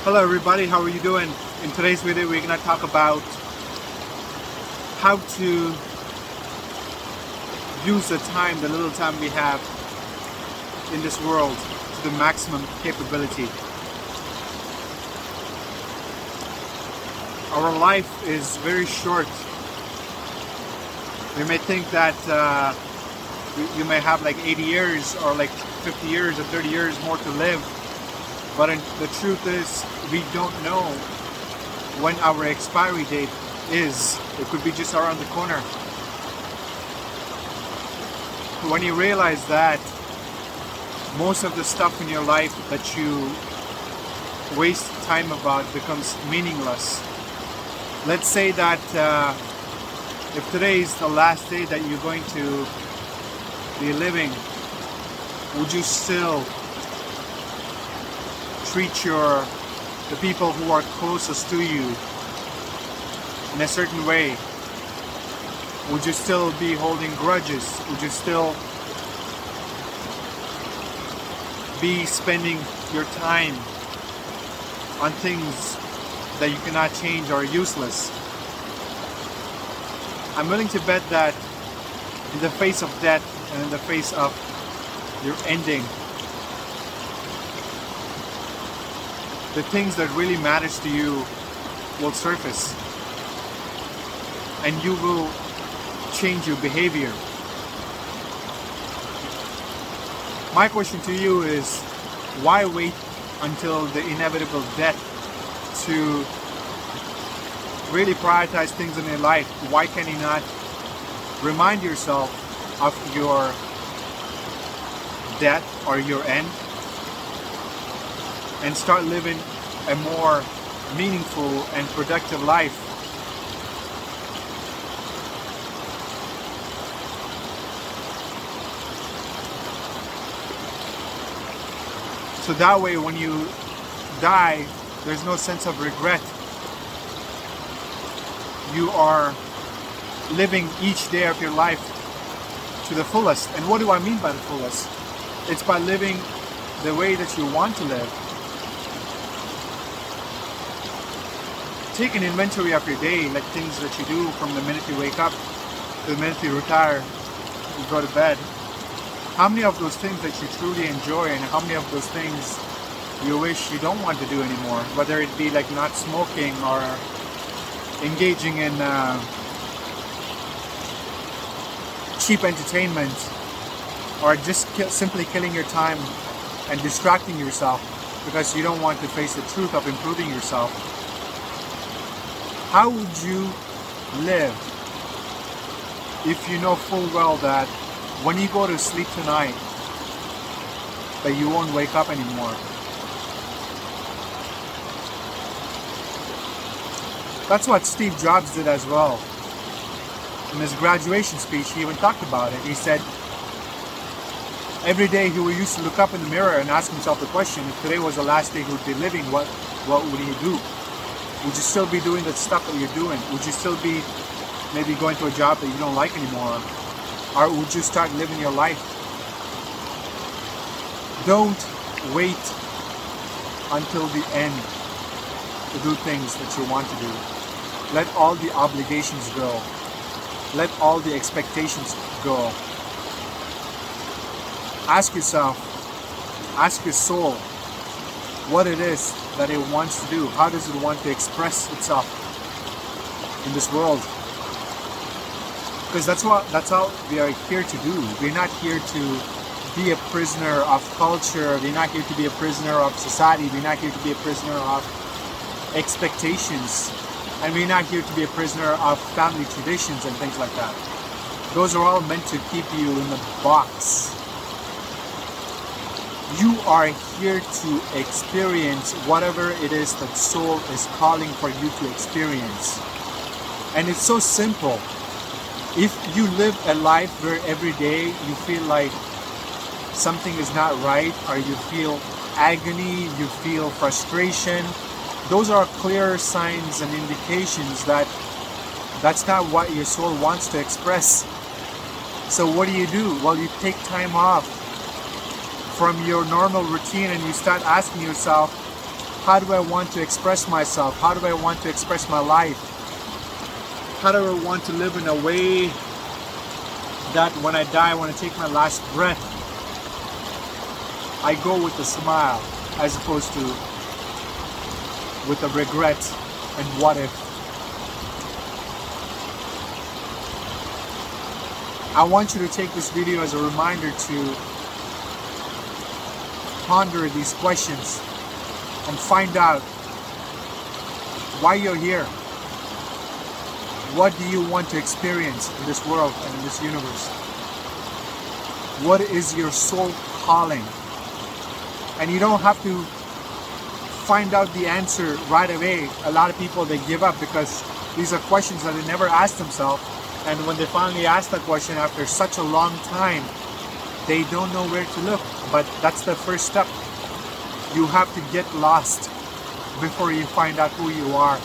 Hello everybody, how are you doing? In today's video we're going to talk about how to use the little time we have in this world to the maximum capability. Our life is very short. We may think that you may have like 80 years or like 50 years or 30 years more to live. But the truth is, we don't know when our expiry date is. It could be just around the corner. When you realize that most of the stuff in your life that you waste time about becomes meaningless. Let's say that if today is the last day that you're going to be living, would you still treat the people who are closest to you in a certain way? Would you still be holding grudges? Would you still be spending your time on things that you cannot change or are useless? I'm willing to bet that in the face of death and in the face of your ending, the things that really matters to you will surface, and you will change your behavior. My question to you is, why wait until the inevitable death to really prioritize things in your life? Why can you not remind yourself of your death or your end and start living a more meaningful and productive life? So that way when you die, there's no sense of regret. You are living each day of your life to the fullest. And what do I mean by the fullest? It's by living the way that you want to live. Take an inventory of your day, like things that you do from the minute you wake up to the minute you retire, you go to bed. How many of those things that you truly enjoy, and how many of those things you wish you don't want to do anymore? Whether it be like not smoking or engaging in cheap entertainment, or just simply killing your time and distracting yourself because you don't want to face the truth of improving yourself. How would you live if you know full well that when you go to sleep tonight that you won't wake up anymore? That's what Steve Jobs did as well. In his graduation speech, he even talked about it. He said every day he used to look up in the mirror and ask himself the question, if today was the last day he would be living, what would he do? Would you still be doing the stuff that you're doing? Would you still be maybe going to a job that you don't like anymore? Or would you start living your life? Don't wait until the end to do things that you want to do. Let all the obligations go. Let all the expectations go. Ask yourself, ask your soul what it is that it wants to do. How does it want to express itself in this world? Because that's all we are here to do. We're not here to be a prisoner of culture. We're not here to be a prisoner of society. We're not here to be a prisoner of expectations. And we're not here to be a prisoner of family traditions and things like that. Those are all meant to keep you in the box. You are here to experience whatever it is that soul is calling for you to experience. And it's so simple. If you live a life where every day you feel like something is not right, or you feel agony, you feel frustration, those are clear signs and indications that that's not what your soul wants to express. So what do? Well, you take time off from your normal routine and you start asking yourself, How do I want to express myself? How do I want to express my life? How do I want to live in a way that when I die, when I take my last breath, I go with a smile as opposed to with a regret and what if. I want you to take this video as a reminder to ponder these questions and find out why you're here. What do you want to experience in this world and in this universe? What is your soul calling? And you don't have to find out the answer right away. A lot of people, they give up because these are questions that they never asked themselves. And when they finally ask that question after such a long time, they don't know where to look. But that's the first step. You have to get lost before you find out who you are.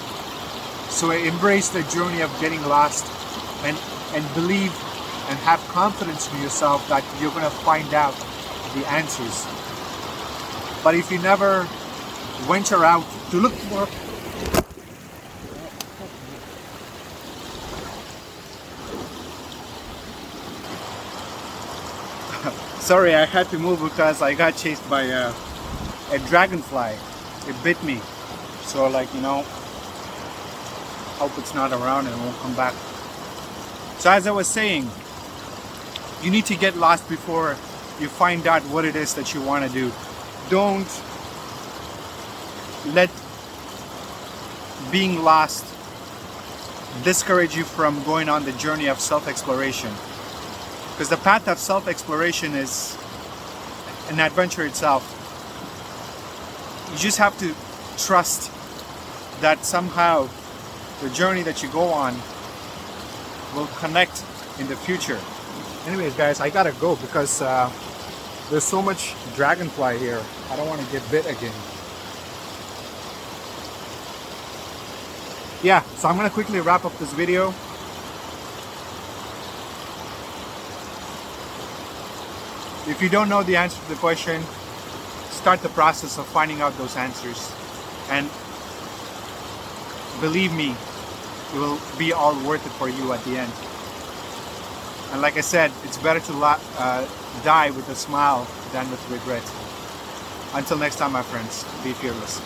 So embrace the journey of getting lost and believe and have confidence in yourself that you're going to find out the answers. But if you never venture out to look for sorry, I had to move because I got chased by a dragonfly. It bit me. So hope it's not around and it won't come back. So as I was saying, you need to get lost before you find out what it is that you want to do. Don't let being lost discourage you from going on the journey of self-exploration. Because the path of self-exploration is an adventure itself. You just have to trust that somehow the journey that you go on will connect in the future. Anyways, guys, I gotta go because there's so much dragonfly here. I don't want to get bit again. Yeah, so I'm gonna quickly wrap up this video. If you don't know the answer to the question, start the process of finding out those answers. And believe me, it will be all worth it for you at the end. And like I said, it's better to die with a smile than with regret. Until next time, my friends, be fearless.